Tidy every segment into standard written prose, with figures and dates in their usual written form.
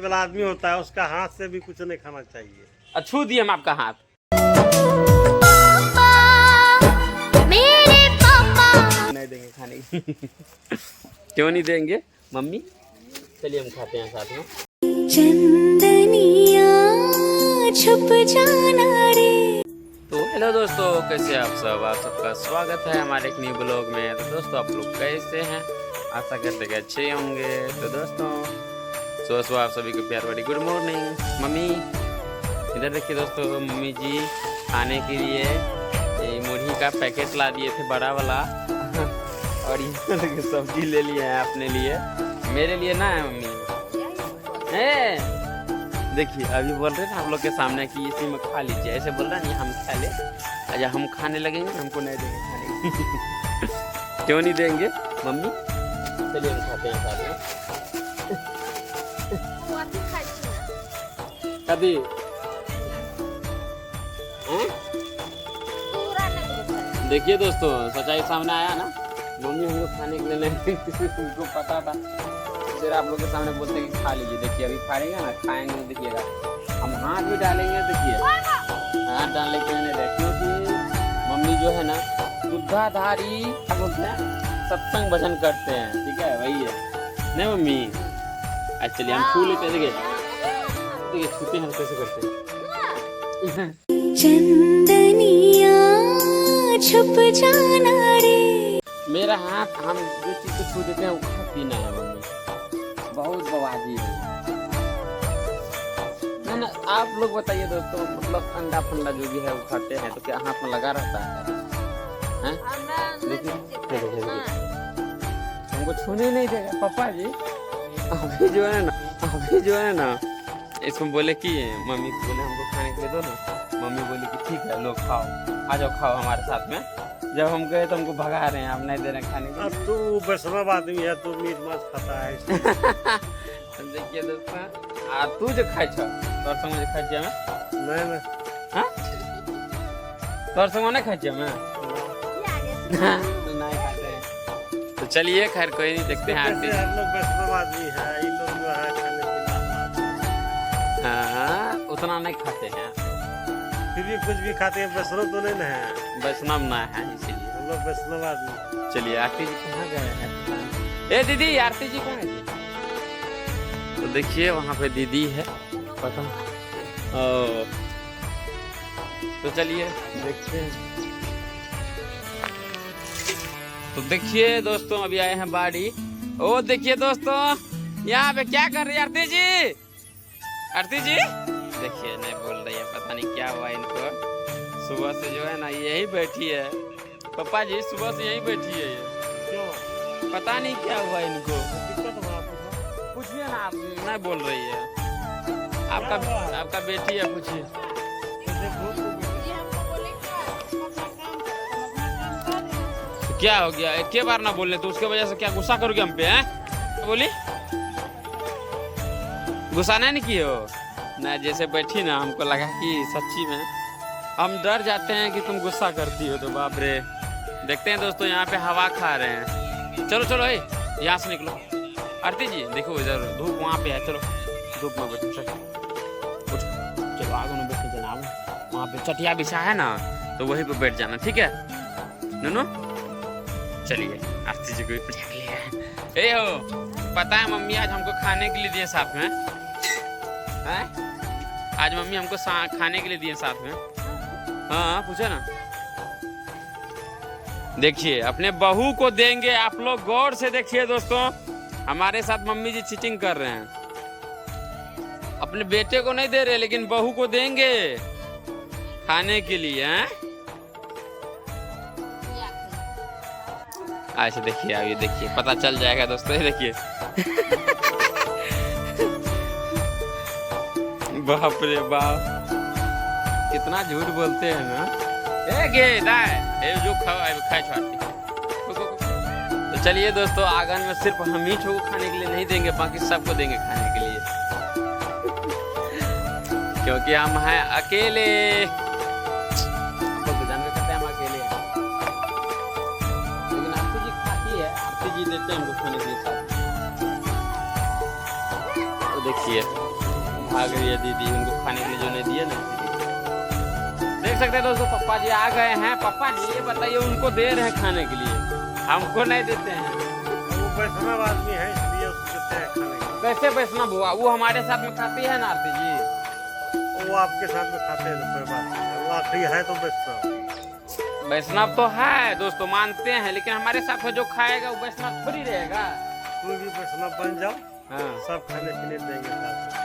वाला आदमी होता है उसका हाथ से भी कुछ नहीं खाना चाहिए। छू दिए हम आपका हाथ। मेरे पापा नहीं देंगे खाने की। क्यों नहीं देंगे मम्मी? चलिए हम खाते हैं साथ में। चंदनिया छुप जाना रे। तो हेलो दोस्तों, कैसे आप सब? आप सबका स्वागत है हमारे एक न्यू ब्लॉग में। तो दोस्तों आप लोग कैसे हैं? आशा करते हैं अच्छे होंगे। तो दोस्तों सुबह आप सभी को प्यार भरी गुड मॉर्निंग। मम्मी इधर देखिए दोस्तों, मम्मी जी खाने के लिए मुरही का पैकेट ला दिए थे बड़ा वाला। और ये सब्जी ले लिए हैं अपने लिए, मेरे लिए ना है मम्मी। देखिए अभी बोल रहे थे आप लोग के सामने कि इसी में खा लीजिए, ऐसे बोल रहे हैं हम खा ले। अच्छा हम खाने लगेंगे, हमको नहीं देंगे खाने। क्यों नहीं देंगे मम्मी? चलिए हम खाते हैं साथ में। कभी देखिए दोस्तों, सच्चाई सामने आया ना। मम्मी हम लोग खाने के लिए नहीं, उनको पता था। फिर आप लोग के सामने बोलते हैं कि खा लीजिए। देखिए अभी खाएंगे ना, खाएंगे देखिएगा, हम हाथ भी डालेंगे। देखिए हाथ डालने के लिए नहीं, क्योंकि मम्मी जो है ना दुधाधारी क्या बोलते हैं, सत्संग भजन करते हैं। ठीक है, वही है नहीं मम्मी? एक्चुअली हम छू लेते हैं। देखिए छूते हैं कैसे करते हैं। चंदनिया छुप जाना रे। मेरा हाथ, हम जो चीज को छू देते हैं वो खाती नहीं है मम्मी, बहुत बवाजी है ना। आप लोग बताइए दोस्तों, मतलब अंडा फंडा जो भी है वो खाते हैं तो क्या हाथ में लगा रहता है? देखिए हमको छूने नहीं देगा पापा जी। अभी जो है ना इसको बोले कि मम्मी बोले हमको खाने के लिए दो ना। मम्मी बोली कि ठीक है लो खाओ, आ जाओ खाओ हमारे साथ में। जब हम गए तो हमको भगा रहे हैं, हम नहीं दे रहे खाने के। अब तू वैष्णव आदमी है, तू मीट मांस खाता है। देखिए दोस्तों, तू जो खाए छ तोर संग जो खाए मैं नहीं हां तोर संग नहीं खाए मैं नहीं खाते हैं। तो चलिए खैर कोई नहीं, देखते हैं आरती। हम लोग वैष्णव आदमी है, ये लोग जो है खाने पीना हाँ उतना नहीं खाते हैं, फिर भी कुछ भी खाते हैं। वैष्णव तो नहीं ना है, वैष्णव ना है इसीलिए हम लोग वैष्णव आदमी। चलिए आरती जी कहाँ गए हैं? ए दीदी, आरती जी कहाँ है? तो देखिए वहाँ पे दीदी है, पता। ओ तो चलिए देखते हैं। तो देखिए दोस्तों अभी आए हैं बाड़ी। ओ देखिए दोस्तों यहाँ पे क्या कर रही है आरती जी? आरती जी देखिए नहीं बोल रही है, पता नहीं क्या हुआ इनको। सुबह से जो है ना यही बैठी है। पापा जी सुबह से यही बैठी है ये, क्यों? पता नहीं क्या हुआ इनको। दिक्कत हुआ आपको? पूछिए ना, आप नहीं बोल रही है। आपका बेटी है, पूछिए। तो क्या हो गया? एक बार ना बोलने तो उसके वजह से क्या गुस्सा करोगे हम पे? हैं बोली गुस्सा नहीं किए हो ना? जैसे बैठी ना हमको लगा कि सच्ची में हम डर जाते हैं कि तुम गुस्सा करती हो। तो बाप रे, देखते हैं दोस्तों यहाँ पे हवा खा रहे हैं। चलो चलो यहाँ से निकलो। आरती जी देखो इधर धूप वहाँ पे है, चलो धूप में बैठो। चलो आगे में बैठ जाना, वहाँ पे चटिया बिछा है ना, तो वहीं पे बैठ जाना, ठीक है नूनू? चलिए आरती जी को बिठा लिया। ए हो पता है मम्मी आज हमको खाने के लिए दिए साथ में हैं? आज मम्मी हमको खाने के लिए दिए साथ में। हाँ पूछो ना। देखिए अपने बहू को देंगे, आप लोग गौर से देखिए दोस्तों। हमारे साथ मम्मी जी चीटिंग कर रहे हैं, अपने बेटे को नहीं दे रहे लेकिन बहू को देंगे खाने के लिए हैं? अच्छा देखिए अभी देखिए पता चल जाएगा दोस्तों, ये देखिए। बाप रे बाप, कितना झूठ बोलते हैं ना। जो खाए छाती। तो चलिए दोस्तों आंगन में सिर्फ हम ही को खाने के लिए नहीं देंगे, बाकी सबको देंगे खाने के लिए। क्योंकि हम हैं अकेले, तो जानवे करते हैं हम अकेले हैं। लेकिन आरती जी खाती है, आरती जी देते हैं हमको खाने के लिए साथ। तो देखिए भाग रही है दीदी, उनको खाने के लिए जो नहीं दिए ना। देख सकते हैं दोस्तों, पापा जी आ गए हैं। पापा जी ये बताइए, उनको दे रहे हैं खाने के लिए, हमको नहीं देते हैं। वो वैष्णव आदमी है इसलिए उसको देते हैं खाने के कैसे वैष्णव हुआ? वो हमारे साथ में खाती है ना आरती जी। लिए। वो आपके साथ में खाते हैं तो कोई बात नहीं है, वो आखिरी है तो वैष्णव। वैष्णव तो है दोस्तों, मानते हैं, लेकिन हमारे साथ में जो खाएगा वो वैष्णव थोड़ी रहेगा। तुम भी वैष्णव बन जाओ, हाँ। सब खाने पीने देंगे साथ में।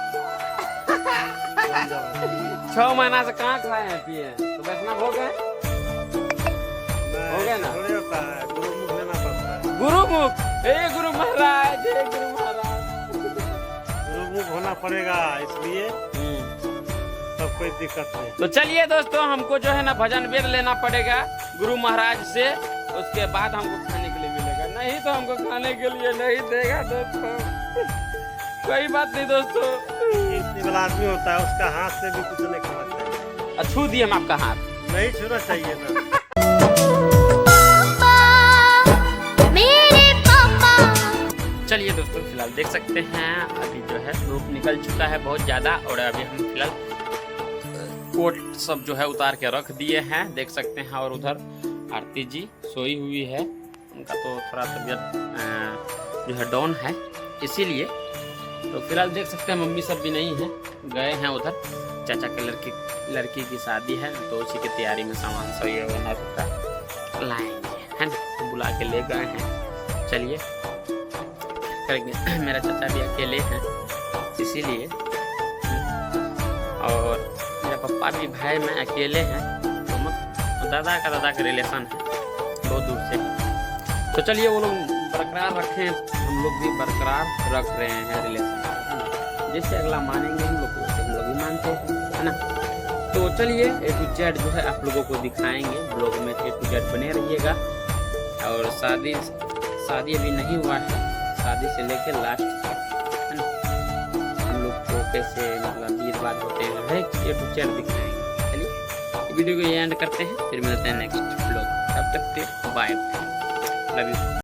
बन जाओ। 6 महीना से कहाँ खाए हैं पिए हैं, तो वैष्णव हो गए। हो गया ना? थोड़ी होता है, गुरुमुख लेना पड़ता है। गुरुमुख, हे गुरु महाराज, हे गुरु महाराज। गुरुमुख होना पड़ेगा, इसलिए सब कोई दिक्कत नहीं। तो चलिए दोस्तों, हमको जो है ना भजन वेद लेना पड़ेगा गुरु महाराज से, उसके बाद हमको खाने के लिए मिलेगा, नहीं तो हमको खाने के लिए नहीं देगा दोस्तों। कोई बात नहीं दोस्तों, इतनी वाला आदमी होता है, उसका हाथ से भी कुछ नहीं खाना चाहिए। छू दिए हम आपका हाथ, नहीं छूना चाहिए ना। चलिए दोस्तों, फिलहाल देख सकते हैं अभी जो है धूप निकल चुका है बहुत ज़्यादा, और अभी हम फिलहाल कोट सब जो है उतार के रख दिए हैं, देख सकते हैं। और उधर आरती जी सोई हुई है, उनका तो थोड़ा तबीयत जो है डाउन है, इसीलिए। तो फिलहाल देख सकते हैं मम्मी सब भी नहीं है, गए हैं उधर, चाचा के लड़की की शादी है, तो उसी की तैयारी में सामान सब ये होना लाएंगे, है ना, तो बुला के ले गए हैं। चलिए करेंगे। मेरा चाचा भी अकेले हैं, इसीलिए, और मेरा पापा भी भाई में अकेले हैं, तो दादा का रिलेशन है, बहुत दूर से है। तो चलिए वो लोग बरकरार रखें, हम लोग भी बरकरार रख रहे हैं रिलेशन, जैसे अगला मानेंगे हम लोग वैसे हम लोग भी मानते हैं, है ना। तो चलिए A to Z जो है आप लोगों को दिखाएंगे ब्लॉग में, A to Z बने रहिएगा। और शादी अभी नहीं हुआ है, शादी से लेके लास्ट तक, है ना, हम लोग को कैसे मतलब ये बात होते हैं, हर एक A to Z दिखाएंगे। चलिए वीडियो को ये एंड करते हैं, फिर मिलते हैं नेक्स्ट ब्लॉग, तब तक के बाय, लव यू।